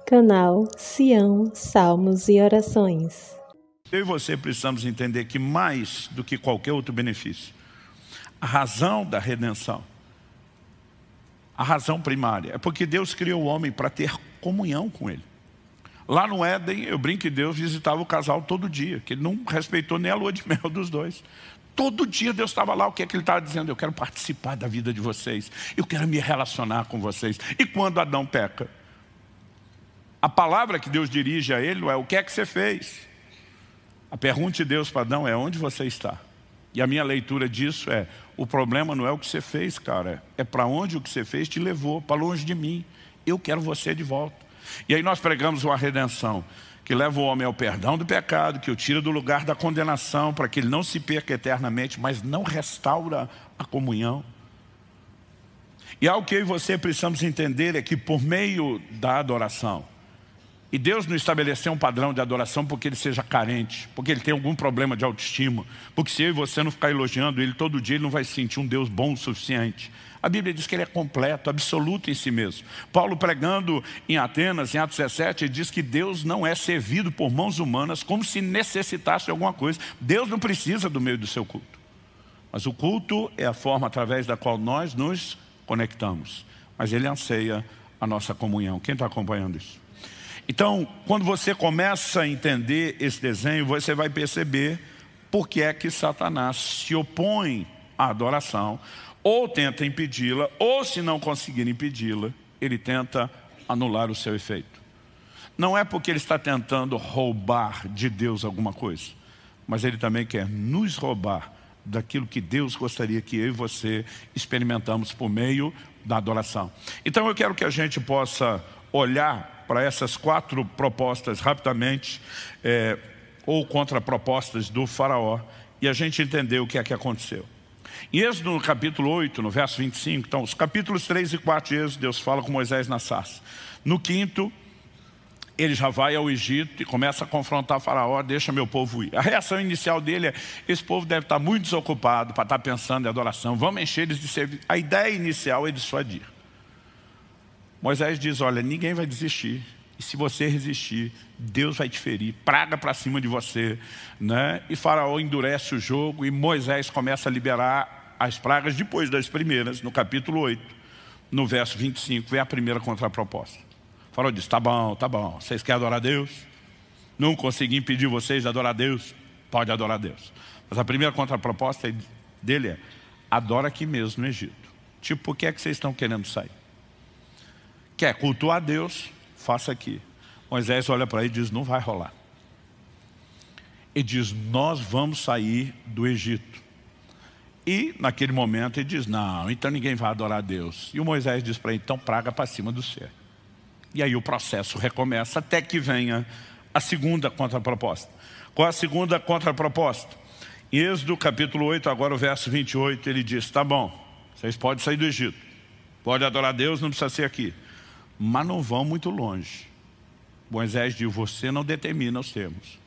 Canal Sião Salmos e Orações. Eu e você precisamos entender que mais do que qualquer outro benefício, a razão da redenção, a razão primária, é porque Deus criou o homem para ter comunhão com Ele. Lá no Éden, eu brinco que Deus visitava o casal todo dia, que Ele não respeitou nem a lua de mel dos dois. Todo dia Deus estava lá, o que é que Ele estava dizendo? Eu quero participar da vida de vocês, eu quero me relacionar com vocês. E quando Adão peca, a palavra que Deus dirige a ele não é o que é que você fez. A pergunta de Deus para Adão é onde você está. E a minha leitura disso é, o problema não é o que você fez, cara, é para onde o que você fez te levou, para longe de mim. Eu quero você de volta. E aí nós pregamos uma redenção que leva o homem ao perdão do pecado, que o tira do lugar da condenação, para que ele não se perca eternamente, mas não restaura a comunhão. E algo que eu e você precisamos entender é que por meio da adoração, e Deus não estabeleceu um padrão de adoração porque Ele seja carente, porque Ele tem algum problema de autoestima, porque se eu e você não ficar elogiando Ele todo dia, Ele não vai se sentir um Deus bom o suficiente. A Bíblia diz que Ele é completo, absoluto em si mesmo. Paulo pregando em Atenas, em Atos 17, ele diz que Deus não é servido por mãos humanas como se necessitasse de alguma coisa. Deus não precisa do meio do seu culto. Mas o culto é a forma através da qual nós nos conectamos. Mas Ele anseia a nossa comunhão. Quem está acompanhando isso? Então, quando você começa a entender esse desenho, você vai perceber por que é que Satanás se opõe à adoração, ou tenta impedi-la, ou se não conseguir impedi-la, ele tenta anular o seu efeito. Não é porque ele está tentando roubar de Deus alguma coisa, mas ele também quer nos roubar daquilo que Deus gostaria que eu e você experimentamos por meio da adoração. Então eu quero que a gente possa olhar para essas 4 propostas rapidamente, ou contrapropostas do faraó, e a gente entender o que é que aconteceu. Em Êxodo, no capítulo 8, no verso 25, então os capítulos 3 e 4 de Êxodo, Deus fala com Moisés na sarça. No 5º, ele já vai ao Egito e começa a confrontar faraó, deixa meu povo ir. A reação inicial dele é, esse povo deve estar muito desocupado para estar pensando em adoração, vamos encher eles de serviço. A ideia inicial é dissuadir. Moisés diz, olha, ninguém vai desistir. E se você resistir, Deus vai te ferir, praga para cima de você, né? E Faraó endurece o jogo e Moisés começa a liberar as pragas depois das primeiras, no capítulo 8, no verso 25, vem a primeira contraproposta. O Faraó diz, tá bom, vocês querem adorar Deus? Não consegui impedir vocês de adorar Deus? Pode adorar Deus. Mas a primeira contraproposta dele é, adora aqui mesmo no Egito. Tipo, por que é que vocês estão querendo sair? Quer cultuar a Deus? Faça aqui. Moisés olha para ele e diz, não vai rolar. Ele diz, nós vamos sair do Egito. E naquele momento ele diz, não, então ninguém vai adorar a Deus. E o Moisés diz para ele, então praga para cima do céu. E aí o processo recomeça até que venha a segunda contraproposta. Qual a segunda contraproposta? Em Êxodo capítulo 8, agora o verso 28, ele diz, tá bom, vocês podem sair do Egito. Pode adorar a Deus, não precisa ser aqui. Mas não vão muito longe. Moisés diz, você não determina os termos.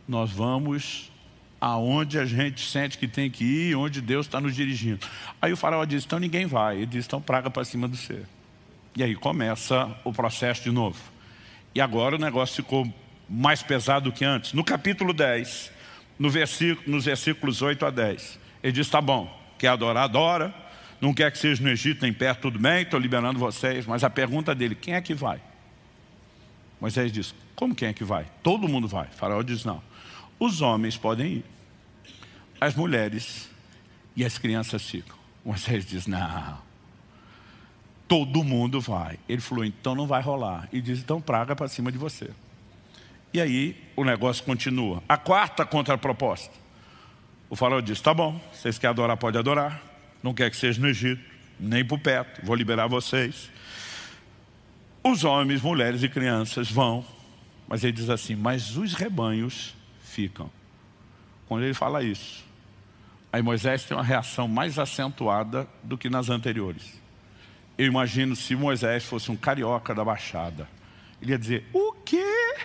Nós vamos aonde a gente sente que tem que ir, onde Deus está nos dirigindo. Aí o faraó diz, então ninguém vai. Ele diz, então praga para cima do céu. E aí começa o processo de novo. E agora o negócio ficou mais pesado do que antes. No capítulo 10, nos versículos 8 a 10, ele diz, tá bom, quer adorar, adora. Não quer que seja no Egito nem perto, tudo bem, estou liberando vocês. Mas a pergunta dele, quem é que vai? Moisés diz, como quem é que vai? Todo mundo vai. O faraó diz, não. Os homens podem ir. As mulheres e as crianças ficam. Moisés diz, não. Todo mundo vai. Ele falou, então não vai rolar. E diz, então praga para cima de você. E aí o negócio continua. A quarta contraproposta. O faraó diz, tá bom, vocês querem adorar, pode adorar. Não quer que seja no Egito, nem por perto, vou liberar vocês. Os homens, mulheres e crianças vão, mas ele diz assim, mas os rebanhos ficam. Quando ele fala isso, aí Moisés tem uma reação mais acentuada do que nas anteriores. Eu imagino se Moisés fosse um carioca da Baixada, ele ia dizer, o quê?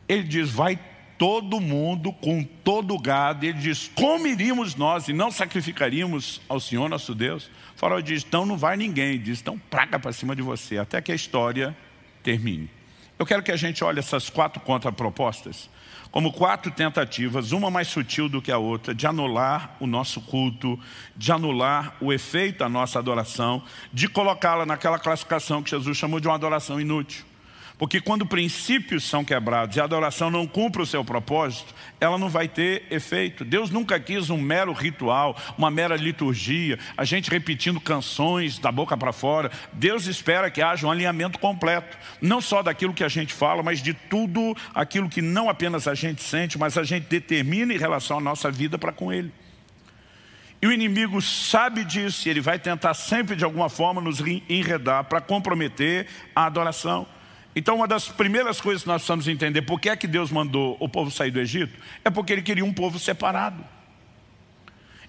Ele diz, vai todo mundo com todo o gado. Ele diz, como iríamos nós e não sacrificaríamos ao Senhor nosso Deus? O faraó diz, então não vai ninguém. Ele diz, então praga para cima de você. Até que a história termine. Eu quero que a gente olhe essas 4 contrapropostas como 4 tentativas, uma mais sutil do que a outra, de anular o nosso culto, de anular o efeito da nossa adoração, de colocá-la naquela classificação que Jesus chamou de uma adoração inútil. Porque quando princípios são quebrados e a adoração não cumpre o seu propósito, ela não vai ter efeito. Deus nunca quis um mero ritual, uma mera liturgia, a gente repetindo canções da boca para fora. Deus espera que haja um alinhamento completo, não só daquilo que a gente fala, mas de tudo aquilo que não apenas a gente sente, mas a gente determina em relação à nossa vida para com Ele. E o inimigo sabe disso e ele vai tentar sempre de alguma forma nos enredar para comprometer a adoração. Então uma das primeiras coisas que nós precisamos entender por que é que Deus mandou o povo sair do Egito é porque Ele queria um povo separado.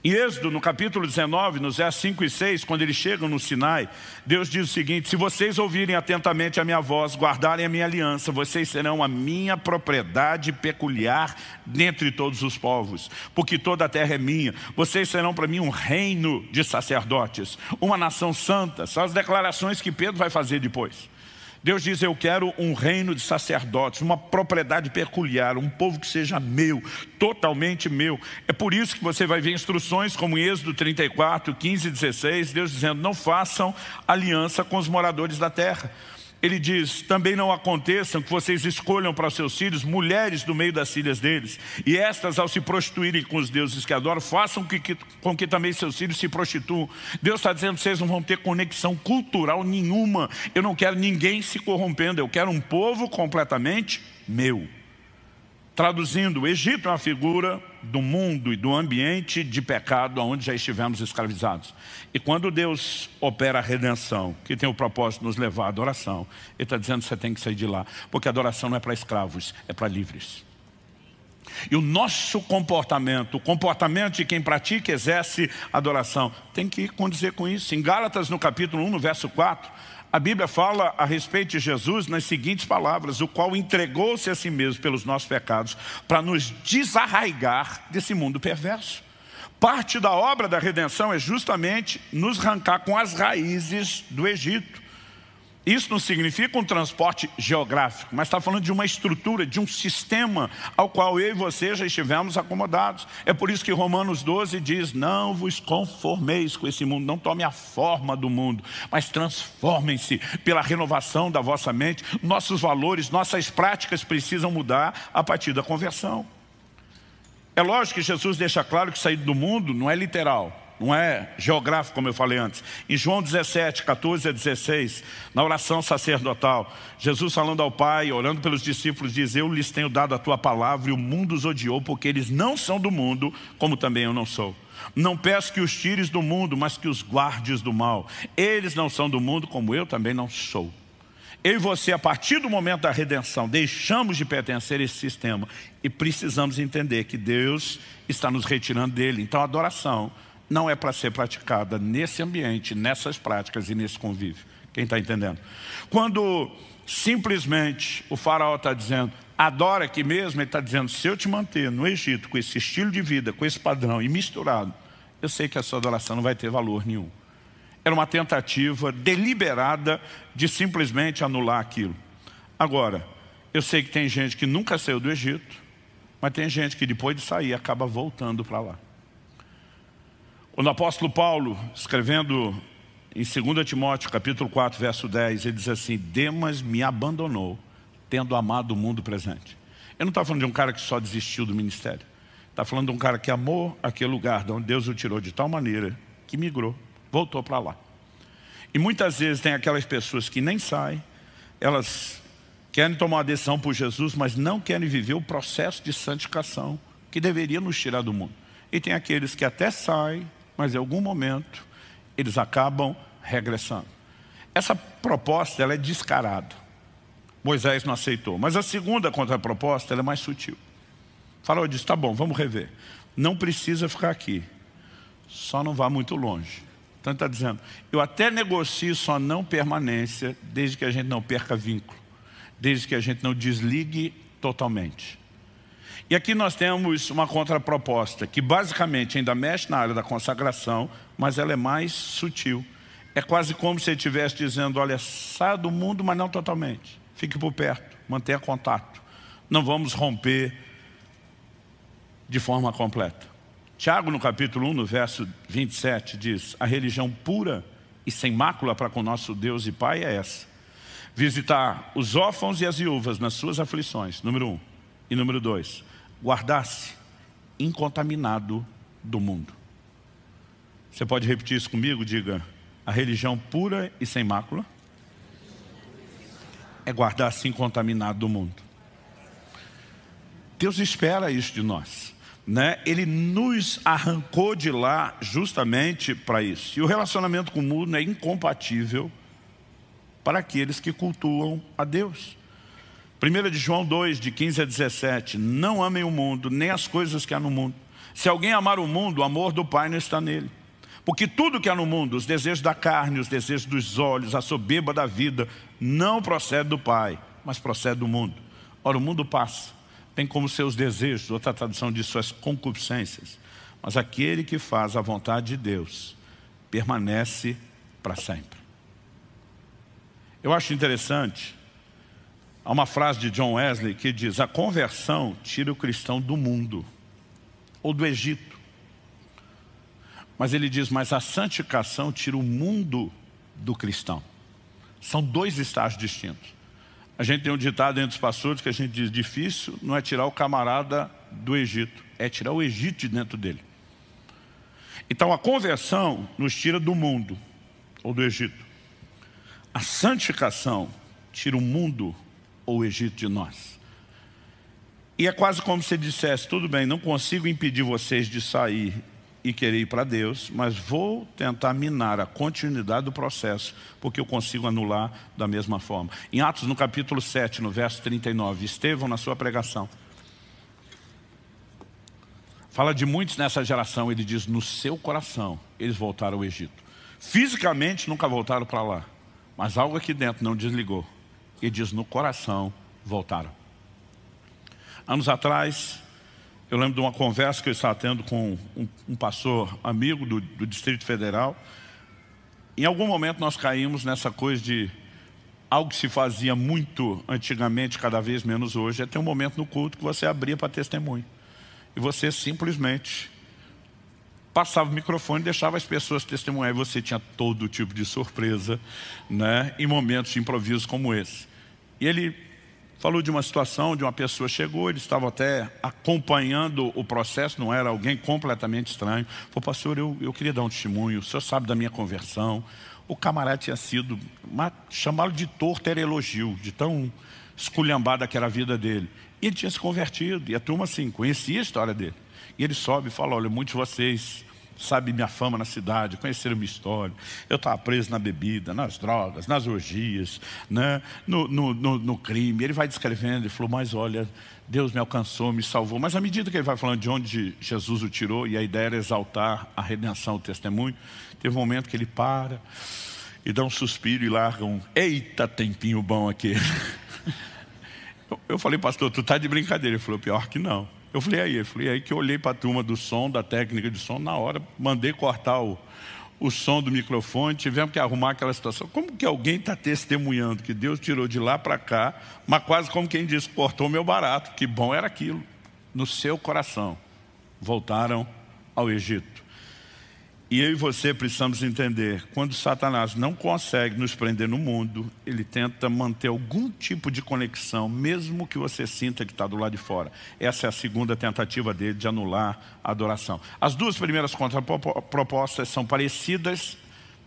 Em Êxodo, no capítulo 19, nos versos 5 e 6, quando eles chegam no Sinai, Deus diz o seguinte: se vocês ouvirem atentamente a minha voz, guardarem a minha aliança, vocês serão a minha propriedade peculiar dentre todos os povos, porque toda a terra é minha. Vocês serão para mim um reino de sacerdotes, uma nação santa. São as declarações que Pedro vai fazer depois. Deus diz: eu quero um reino de sacerdotes, uma propriedade peculiar, um povo que seja meu, totalmente meu. É por isso que você vai ver instruções como em Êxodo 34, 15 e 16, Deus dizendo: não façam aliança com os moradores da terra. Ele diz: também não aconteçam que vocês escolham para seus filhos mulheres do meio das filhas deles, e estas, ao se prostituírem com os deuses que adoram, façam com que também seus filhos se prostituam. Deus está dizendo: vocês não vão ter conexão cultural nenhuma. Eu não quero ninguém se corrompendo, eu quero um povo completamente meu. Traduzindo, o Egito é uma figura do mundo e do ambiente de pecado onde já estivemos escravizados. E quando Deus opera a redenção, que tem o propósito de nos levar à adoração, Ele está dizendo: você tem que sair de lá, porque a adoração não é para escravos, é para livres. E o nosso comportamento, o comportamento de quem pratica e exerce adoração, tem que condizer com isso. Em Gálatas, no capítulo 1, no verso 4, a Bíblia fala a respeito de Jesus nas seguintes palavras: o qual entregou-se a si mesmo pelos nossos pecados para nos desarraigar desse mundo perverso. Parte da obra da redenção é justamente nos arrancar com as raízes do Egito. Isso não significa um transporte geográfico, mas está falando de uma estrutura, de um sistema ao qual eu e você já estivemos acomodados. É por isso que Romanos 12 diz: não vos conformeis com esse mundo, não tome a forma do mundo, mas transformem-se pela renovação da vossa mente. Nossos valores, nossas práticas precisam mudar a partir da conversão. É lógico que Jesus deixa claro que sair do mundo não é literal, não é geográfico, como eu falei antes. Em João 17, 14 a 16, na oração sacerdotal, Jesus falando ao Pai, orando pelos discípulos, diz: eu lhes tenho dado a tua palavra e o mundo os odiou, porque eles não são do mundo, como também eu não sou. Não peço que os tires do mundo, mas que os guardes do mal. Eles não são do mundo, como eu também não sou. Eu e você, a partir do momento da redenção, deixamos de pertencer a esse sistema e precisamos entender que Deus está nos retirando dele. Então a adoração não é para ser praticada nesse ambiente, nessas práticas e nesse convívio. Quem está entendendo? Quando simplesmente o faraó está dizendo: adora aqui mesmo, ele está dizendo: se eu te manter no Egito com esse estilo de vida, com esse padrão e misturado, eu sei que a sua adoração não vai ter valor nenhum. Era uma tentativa deliberada de simplesmente anular aquilo. Agora, eu sei que tem gente que nunca saiu do Egito, mas tem gente que depois de sair acaba voltando para lá. Quando o apóstolo Paulo, escrevendo em 2 Timóteo, capítulo 4, verso 10, ele diz assim: Demas me abandonou, tendo amado o mundo presente. Ele não está falando de um cara que só desistiu do ministério. Está falando de um cara que amou aquele lugar de onde Deus o tirou de tal maneira que migrou, voltou para lá. E muitas vezes tem aquelas pessoas que nem saem, elas querem tomar uma decisão por Jesus, mas não querem viver o processo de santificação que deveria nos tirar do mundo. E tem aqueles que até saem, mas em algum momento eles acabam regressando. Essa proposta, ela é descarada. Moisés não aceitou. Mas a segunda contraproposta, ela é mais sutil. O faraó disse: tá bom, vamos rever. Não precisa ficar aqui. Só não vá muito longe. Então ele está dizendo: eu até negocio só não permanência, desde que a gente não perca vínculo, desde que a gente não desligue totalmente. E aqui nós temos uma contraproposta, que basicamente ainda mexe na área da consagração, mas ela é mais sutil. É quase como se ele estivesse dizendo, olha, saia do mundo, mas não totalmente. Fique por perto, mantenha contato. Não vamos romper de forma completa. Tiago, no capítulo 1, no verso 27, diz, a religião pura e sem mácula para com nosso Deus e Pai é essa: visitar os órfãos e as viúvas nas suas aflições, número 1. E número 2, guardar-se incontaminado do mundo. Você pode repetir isso comigo? Diga, a religião pura e sem mácula é guardar-se incontaminado do mundo. Deus espera isso de nós, né? Ele nos arrancou de lá justamente para isso. E o relacionamento com o mundo é incompatível para aqueles que cultuam a Deus. 1 de João 2, de 15 a 17, não amem o mundo, nem as coisas que há no mundo. Se alguém amar o mundo, o amor do Pai não está nele. Porque tudo que há no mundo, os desejos da carne, os desejos dos olhos, a soberba da vida, não procede do Pai, mas procede do mundo. Ora, o mundo passa, tem como seus desejos, outra tradução diz suas concupiscências. Mas aquele que faz a vontade de Deus permanece para sempre. Eu acho interessante, há uma frase de John Wesley que diz, a conversão tira o cristão do mundo, ou do Egito. Mas ele diz, mas a santificação tira o mundo do cristão. São dois estágios distintos. A gente tem um ditado entre os pastores que a gente diz, difícil não é tirar o camarada do Egito, é tirar o Egito de dentro dele. Então a conversão nos tira do mundo, ou do Egito. A santificação tira o mundo ou o Egito de nós. E é quase como se ele dissesse, tudo bem, não consigo impedir vocês de sair e querer ir para Deus, mas vou tentar minar a continuidade do processo, porque eu consigo anular da mesma forma. Em Atos, no capítulo 7, no verso 39, Estevão, na sua pregação, fala de muitos nessa geração, ele diz, no seu coração, eles voltaram ao Egito. Fisicamente, nunca voltaram para lá, mas algo aqui dentro não desligou. Ele diz, no coração, voltaram. Anos atrás, eu lembro de uma conversa que eu estava tendo com um pastor amigo do Distrito Federal. Em algum momento nós caímos nessa coisa de algo que se fazia muito antigamente, cada vez menos hoje, é ter um momento no culto que você abria para testemunho. E você simplesmente passava o microfone e deixava as pessoas testemunhar. E você tinha todo tipo de surpresa, né, em momentos de improviso como esse. E ele falou de uma situação, de uma pessoa chegou, ele estava até acompanhando o processo, não era alguém completamente estranho. Falou, pastor, eu queria dar um testemunho, o senhor sabe da minha conversão. O camarada tinha sido, chamá-lo de torto era elogio, de tão esculhambada que era a vida dele. E ele tinha se convertido, e a turma assim, conhecia a história dele. E ele sobe e fala, olha, muitos de vocês sabem minha fama na cidade, conheceram minha história. Eu estava preso na bebida, nas drogas, nas orgias, né? no crime. Ele vai descrevendo, ele falou, mas olha, Deus me alcançou, me salvou. Mas à medida que ele vai falando de onde Jesus o tirou, e a ideia era exaltar a redenção, o testemunho, teve um momento que ele para e dá um suspiro e larga um, eita tempinho bom aqui. Eu falei, pastor, tu tá de brincadeira? Ele falou, pior que não. Eu falei, aí que eu olhei para a turma do som, da técnica de som, na hora, mandei cortar o som do microfone, tivemos que arrumar aquela situação. Como que alguém está testemunhando que Deus tirou de lá para cá, mas quase como quem disse, cortou meu barato, que bom era aquilo. No seu coração, voltaram ao Egito. E eu e você precisamos entender, quando Satanás não consegue nos prender no mundo, ele tenta manter algum tipo de conexão, mesmo que você sinta que está do lado de fora. Essa é a segunda tentativa dele de anular a adoração. As duas primeiras contrapropostas são parecidas,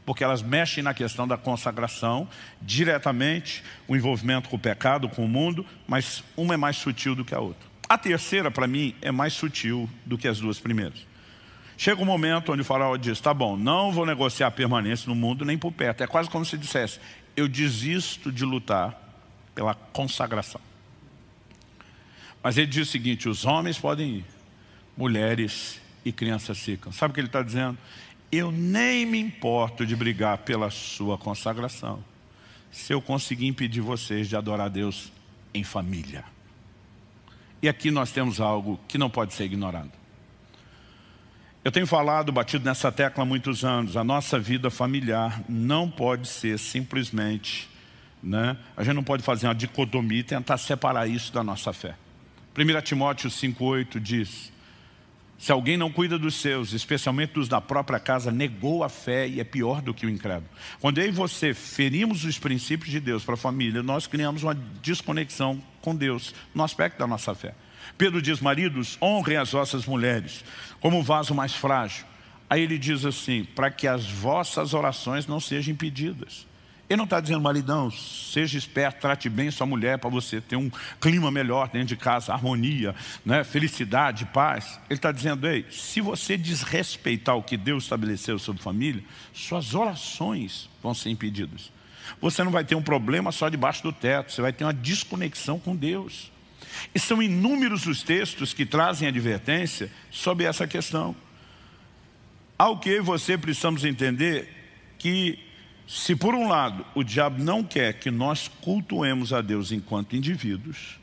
porque elas mexem na questão da consagração, diretamente, o envolvimento com o pecado, com o mundo, mas uma é mais sutil do que a outra. A terceira, para mim, é mais sutil do que as duas primeiras. Chega um momento onde o faraó diz, tá bom, não vou negociar a permanência no mundo nem por perto. É quase como se dissesse, eu desisto de lutar pela consagração. Mas ele diz o seguinte, os homens podem ir, mulheres e crianças ficam. Sabe o que ele está dizendo? Eu nem me importo de brigar pela sua consagração, se eu conseguir impedir vocês de adorar a Deus em família. E aqui nós temos algo que não pode ser ignorado. Eu tenho falado, batido nessa tecla há muitos anos, a nossa vida familiar não pode ser simplesmente, né? A gente não pode fazer uma dicotomia e tentar separar isso da nossa fé. 1 Timóteo 5,8 diz: se alguém não cuida dos seus, especialmente dos da própria casa, negou a fé e é pior do que o incrédulo. Quando eu e você ferimos os princípios de Deus para a família, nós criamos uma desconexão com Deus no aspecto da nossa fé. Pedro diz: maridos, honrem as vossas mulheres como o vaso mais frágil. Aí ele diz assim: para que as vossas orações não sejam impedidas. Ele não está dizendo: maridão, seja esperto, trate bem sua mulher para você ter um clima melhor dentro de casa, harmonia, né, felicidade, paz. Ele está dizendo: ei, se você desrespeitar o que Deus estabeleceu sobre família, suas orações vão ser impedidas. Você não vai ter um problema só debaixo do teto, você vai ter uma desconexão com Deus. E são inúmeros os textos que trazem advertência sobre essa questão. Ao que eu e você precisamos entender que, se por um lado o diabo não quer que nós cultuemos a Deus enquanto indivíduos,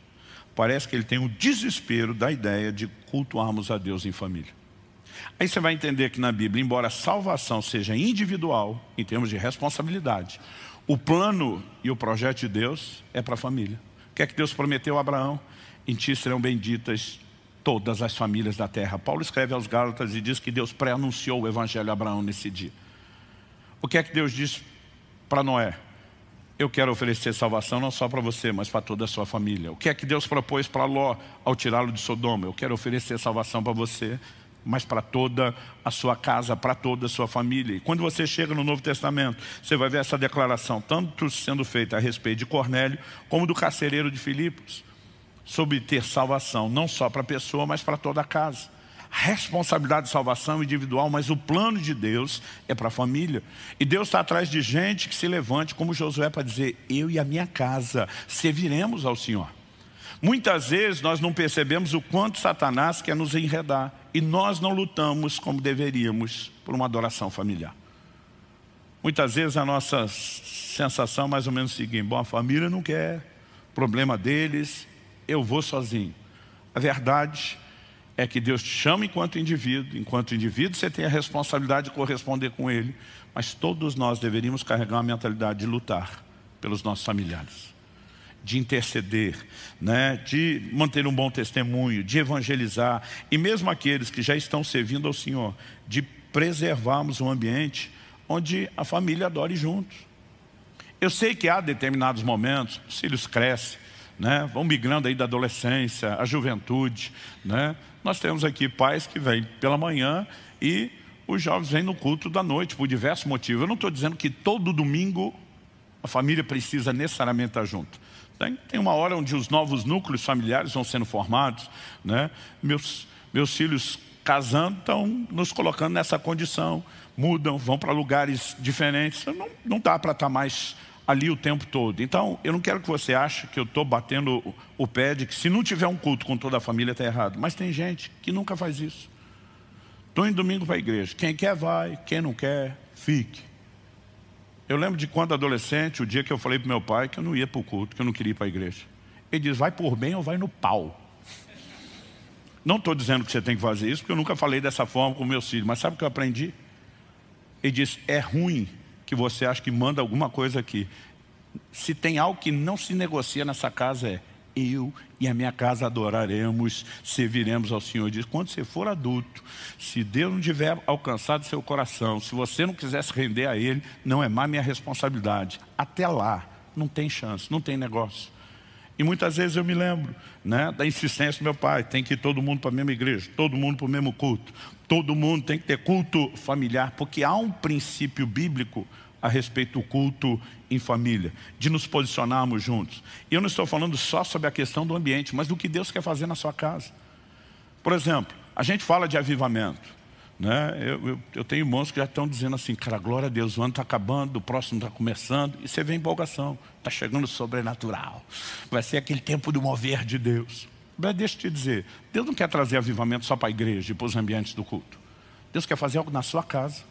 parece que ele tem o desespero da ideia de cultuarmos a Deus em família. Aí você vai entender que na Bíblia, embora a salvação seja individual, em termos de responsabilidade, o plano e o projeto de Deus é para a família. O que é que Deus prometeu a Abraão? Em ti serão benditas todas as famílias da terra. Paulo escreve aos Gálatas e diz que Deus pré-anunciou o evangelho a Abraão nesse dia. O que é que Deus diz para Noé? Eu quero oferecer salvação não só para você, mas para toda a sua família. O que é que Deus propôs para Ló ao tirá-lo de Sodoma? Eu quero oferecer salvação para você, mas para toda a sua casa, para toda a sua família. E quando você chega no Novo Testamento, você vai ver essa declaração, tanto sendo feita a respeito de Cornélio, como do carcereiro de Filipos, sobre ter salvação, não só para a pessoa, mas para toda a casa. A responsabilidade de salvação é individual, mas o plano de Deus é para a família. E Deus está atrás de gente que se levante como Josué para dizer: eu e a minha casa serviremos ao Senhor. Muitas vezes nós não percebemos o quanto Satanás quer nos enredar e nós não lutamos como deveríamos por uma adoração familiar. Muitas vezes a nossa sensação é mais ou menos o seguinte: bom, a família não quer, problema deles, eu vou sozinho. A verdade é que Deus te chama enquanto indivíduo você tem a responsabilidade de corresponder com Ele, mas todos nós deveríamos carregar uma mentalidade de lutar pelos nossos familiares, de interceder, né, de manter um bom testemunho, de evangelizar, e mesmo aqueles que já estão servindo ao Senhor, de preservarmos um ambiente onde a família adore juntos. Eu sei que há determinados momentos, os filhos crescem, né, vão migrando aí da adolescência, à juventude, né? Nós temos aqui pais que vêm pela manhã e os jovens vêm no culto da noite, por diversos motivos. Eu não estou dizendo que todo domingo a família precisa necessariamente estar junto. Tem uma hora onde os novos núcleos familiares vão sendo formados, né? Meus filhos casando estão nos colocando nessa condição, mudam, vão para lugares diferentes. Não dá para estar mais ali o tempo todo. Então, eu não quero que você ache que eu estou batendo o pé de que se não tiver um culto com toda a família está errado. Mas tem gente que nunca faz isso. Estou indo domingo para a igreja. Quem quer vai, quem não quer, fique. Eu lembro de quando adolescente, o dia que eu falei para meu pai que eu não ia para o culto, que eu não queria ir para a igreja. Ele diz: vai por bem ou vai no pau. Não estou dizendo que você tem que fazer isso, porque eu nunca falei dessa forma com meus filhos. Mas sabe o que eu aprendi? Ele diz: é ruim que você acha que manda alguma coisa aqui. Se tem algo que não se negocia nessa casa é: eu e a minha casa adoraremos, serviremos ao Senhor. Diz: quando você for adulto, se Deus não tiver alcançado seu coração, se você não quiser se render a Ele, não é mais minha responsabilidade. Até lá, não tem chance, não tem negócio. E muitas vezes eu me lembro, né, da insistência do meu pai: tem que ir todo mundo para a mesma igreja, todo mundo para o mesmo culto, todo mundo tem que ter culto familiar, porque há um princípio bíblico a respeito do culto em família, de nos posicionarmos juntos. E eu não estou falando só sobre a questão do ambiente, mas do que Deus quer fazer na sua casa. Por exemplo, a gente fala de avivamento, né? Eu tenho irmãos que já estão dizendo assim: cara, glória a Deus, o ano está acabando, o próximo está começando, e você vê empolgação, está chegando o sobrenatural, vai ser aquele tempo do mover de Deus. Mas deixa eu te dizer, Deus não quer trazer avivamento só para a igreja e para os ambientes do culto. Deus quer fazer algo na sua casa.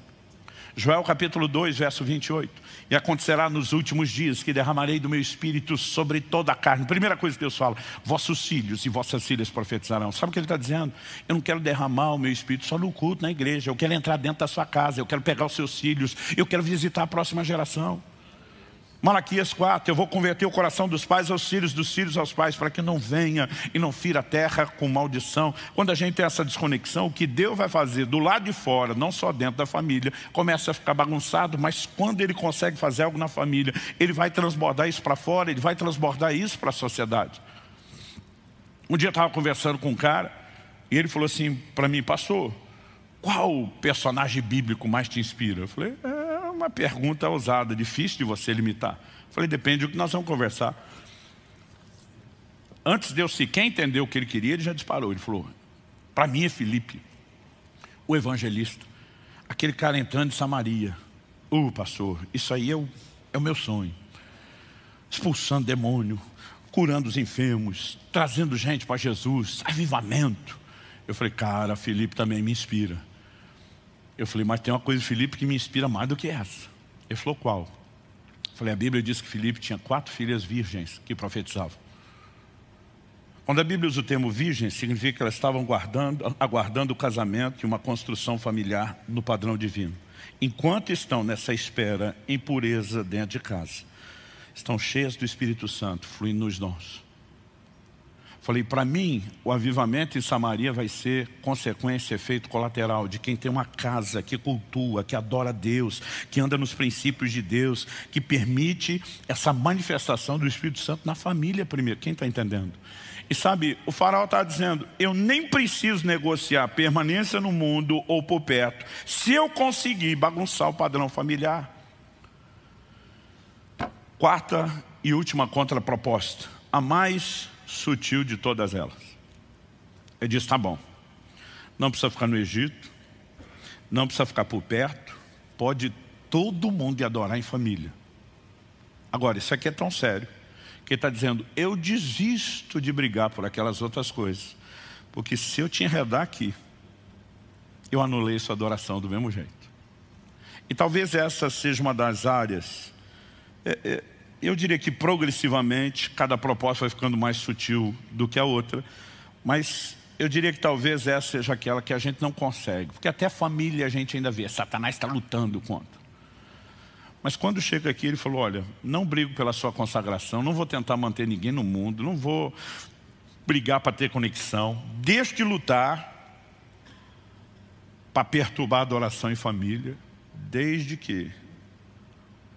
Joel capítulo 2, verso 28. E acontecerá nos últimos dias que derramarei do meu espírito sobre toda a carne. Primeira coisa que Deus fala, vossos filhos e vossas filhas profetizarão. Sabe o que ele está dizendo? Eu não quero derramar o meu espírito só no culto, na igreja. Eu quero entrar dentro da sua casa, eu quero pegar os seus filhos, eu quero visitar a próxima geração. Malaquias 4, eu vou converter o coração dos pais aos filhos, dos filhos aos pais, para que não venha e não fira a terra com maldição. Quando a gente tem essa desconexão, o que Deus vai fazer do lado de fora, não só dentro da família, começa a ficar bagunçado, mas quando Ele consegue fazer algo na família, Ele vai transbordar isso para fora, Ele vai transbordar isso para a sociedade. Um dia eu estava conversando com um cara, e ele falou assim para mim, pastor, qual personagem bíblico mais te inspira? Eu falei, uma pergunta ousada, difícil de você limitar. Eu falei, depende do que nós vamos conversar. Antes de eu sequer entender o que ele queria, ele já disparou. Ele falou, para mim é Filipe, o evangelista. Aquele cara entrando em Samaria. Pastor, isso aí é o meu sonho. Expulsando demônio, curando os enfermos, trazendo gente para Jesus, avivamento. Eu falei, cara, Filipe também me inspira. Eu falei, mas tem uma coisa, Filipe, que me inspira mais do que essa. Ele falou, qual? Eu falei, a Bíblia diz que Filipe tinha 4 filhas virgens que profetizavam. Quando a Bíblia usa o termo virgem, significa que elas estavam aguardando o casamento e uma construção familiar no padrão divino. Enquanto estão nessa espera em pureza dentro de casa, estão cheias do Espírito Santo, fluindo nos dons. Falei, para mim, o avivamento em Samaria vai ser consequência, efeito colateral de quem tem uma casa que cultua, que adora a Deus, que anda nos princípios de Deus, que permite essa manifestação do Espírito Santo na família primeiro. Quem está entendendo? E sabe, o faraó está dizendo, eu nem preciso negociar permanência no mundo ou por perto, se eu conseguir bagunçar o padrão familiar. Quarta e última contraproposta, a mais sutil de todas elas. Ele diz, tá bom, não precisa ficar no Egito, não precisa ficar por perto, pode todo mundo ir adorar em família. Agora, isso aqui é tão sério, que ele está dizendo, eu desisto de brigar por aquelas outras coisas, porque se eu te enredar aqui, eu anulei sua adoração do mesmo jeito. E talvez essa seja uma das áreas, eu diria que progressivamente cada proposta vai ficando mais sutil do que a outra, mas eu diria que talvez essa seja aquela que a gente não consegue, porque até a família a gente ainda vê, Satanás está lutando contra. Mas quando chega aqui ele falou, olha, não brigo pela sua consagração, não vou tentar manter ninguém no mundo, não vou brigar para ter conexão, deixo de lutar para perturbar a adoração em família, desde que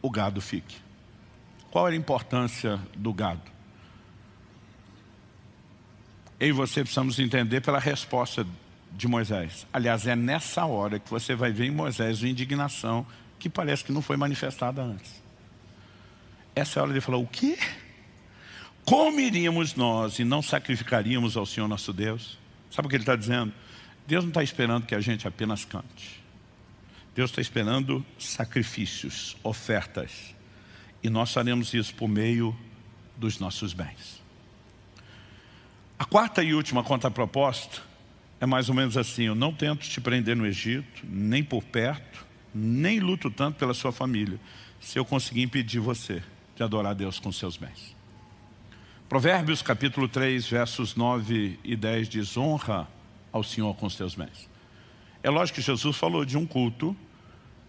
o gado fique. Qual era a importância do gado? Eu e você precisamos entender pela resposta de Moisés. Aliás, é nessa hora que você vai ver em Moisés uma indignação que parece que não foi manifestada antes. Essa é a hora de falar, o quê? Como iríamos nós e não sacrificaríamos ao Senhor nosso Deus? Sabe o que ele está dizendo? Deus não está esperando que a gente apenas cante. Deus está esperando sacrifícios, ofertas. E nós faremos isso por meio dos nossos bens. A quarta e última contraproposta é mais ou menos assim, eu não tento te prender no Egito, nem por perto, nem luto tanto pela sua família, se eu conseguir impedir você de adorar a Deus com seus bens. Provérbios capítulo 3, versos 9 e 10 diz, honra ao Senhor com os teus bens. É lógico que Jesus falou de um culto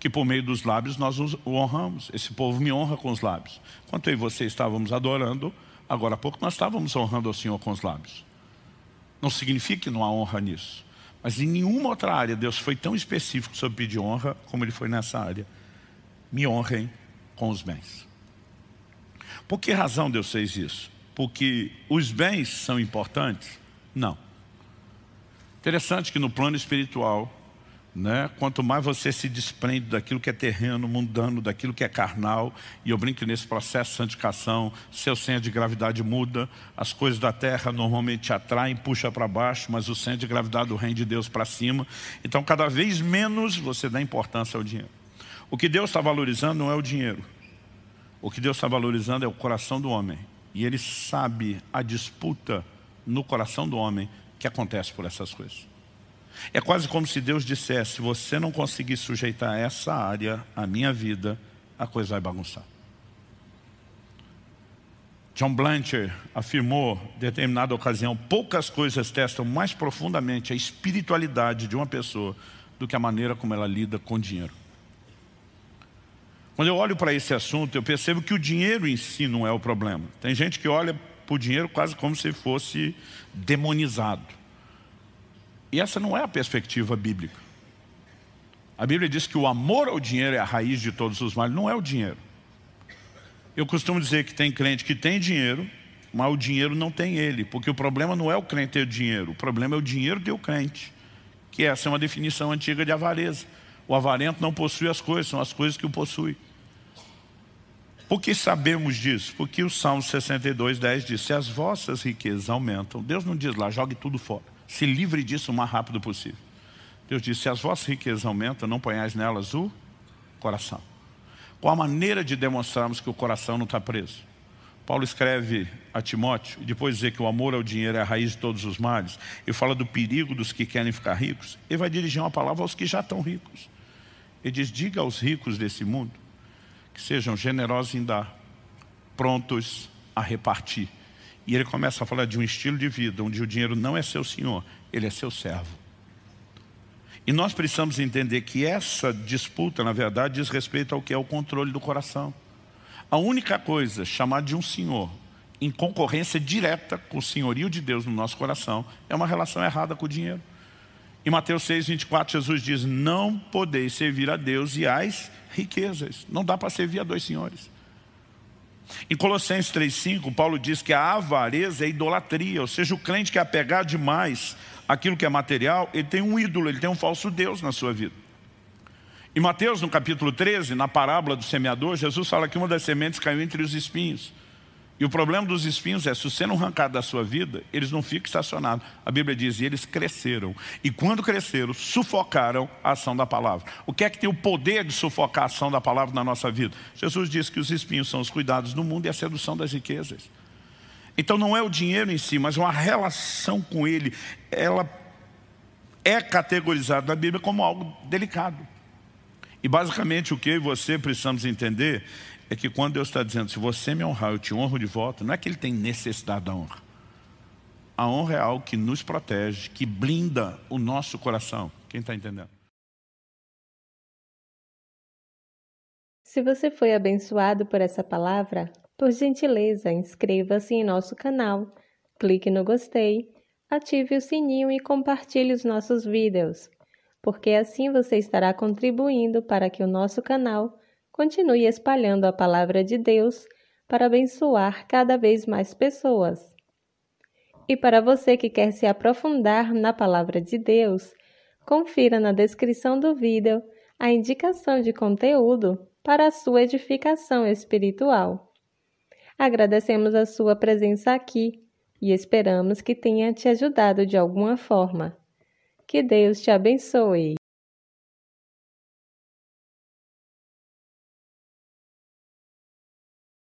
que por meio dos lábios nós o honramos. Esse povo me honra com os lábios. Enquanto eu e você estávamos adorando, agora há pouco nós estávamos honrando ao Senhor com os lábios. Não significa que não há honra nisso. Mas em nenhuma outra área Deus foi tão específico sobre pedir honra como Ele foi nessa área. Me honrem com os bens. Por que razão Deus fez isso? Porque os bens são importantes? Não. Interessante que no plano espiritual, quanto mais você se desprende daquilo que é terreno, mundano, daquilo que é carnal, e eu brinco nesse processo de santificação, seu centro de gravidade muda, as coisas da terra normalmente te atraem, puxa para baixo, mas o centro de gravidade do reino de Deus para cima. Então cada vez menos você dá importância ao dinheiro. O que Deus está valorizando não é o dinheiro. O que Deus está valorizando é o coração do homem. E Ele sabe a disputa no coração do homem que acontece por essas coisas. É quase como se Deus dissesse, se você não conseguir sujeitar essa área à minha vida, a coisa vai bagunçar. John Blanchard afirmou, em determinada ocasião, poucas coisas testam mais profundamente a espiritualidade de uma pessoa do que a maneira como ela lida com dinheiro. Quando eu olho para esse assunto, eu percebo que o dinheiro em si não é o problema. Tem gente que olha para o dinheiro quase como se fosse demonizado. E essa não é a perspectiva bíblica. A Bíblia diz que o amor ao dinheiro é a raiz de todos os males, não é o dinheiro. Eu costumo dizer que tem crente que tem dinheiro, mas o dinheiro não tem ele, porque o problema não é o crente ter dinheiro, o problema é o dinheiro ter o crente, que essa é uma definição antiga de avareza. O avarento não possui as coisas, são as coisas que o possuem. Por que sabemos disso? Porque o Salmo 62:10 diz, se as vossas riquezas aumentam, Deus não diz lá, jogue tudo fora, se livre disso o mais rápido possível. Deus diz, se as vossas riquezas aumentam, não ponhais nelas o coração. Qual a maneira de demonstrarmos que o coração não está preso? Paulo escreve a Timóteo, e depois dizer que o amor ao dinheiro é a raiz de todos os males, e fala do perigo dos que querem ficar ricos, ele vai dirigir uma palavra aos que já estão ricos. Ele diz, diga aos ricos desse mundo, que sejam generosos em dar, prontos a repartir. E ele começa a falar de um estilo de vida, onde o dinheiro não é seu senhor, ele é seu servo. E nós precisamos entender que essa disputa, na verdade, diz respeito ao que é o controle do coração. A única coisa chamada de um senhor, em concorrência direta com o senhorio de Deus no nosso coração, é uma relação errada com o dinheiro. Em Mateus 6:24, Jesus diz, não podeis servir a Deus e às riquezas. Não dá para servir a dois senhores. Em Colossenses 3:5, Paulo diz que a avareza é idolatria, ou seja, o crente que é apegado demais àquilo que é material, ele tem um ídolo, ele tem um falso Deus na sua vida. Em Mateus, no capítulo 13, na parábola do semeador, Jesus fala que uma das sementes caiu entre os espinhos. E o problema dos espinhos é, se você não arrancar da sua vida, eles não ficam estacionados. A Bíblia diz, e eles cresceram. E quando cresceram, sufocaram a ação da palavra. O que é que tem o poder de sufocar a ação da palavra na nossa vida? Jesus diz que os espinhos são os cuidados do mundo e a sedução das riquezas. Então não é o dinheiro em si, mas uma relação com ele. Ela é categorizada na Bíblia como algo delicado. E basicamente o que eu e você precisamos entender é que quando Deus está dizendo, se você me honrar, eu te honro de volta, não é que Ele tem necessidade da honra. A honra é algo que nos protege, que blinda o nosso coração. Quem está entendendo? Se você foi abençoado por essa palavra, por gentileza, inscreva-se em nosso canal, clique no gostei, ative o sininho e compartilhe os nossos vídeos, porque assim você estará contribuindo para que o nosso canal continue espalhando a palavra de Deus para abençoar cada vez mais pessoas. E para você que quer se aprofundar na palavra de Deus, confira na descrição do vídeo a indicação de conteúdo para a sua edificação espiritual. Agradecemos a sua presença aqui e esperamos que tenha te ajudado de alguma forma. Que Deus te abençoe.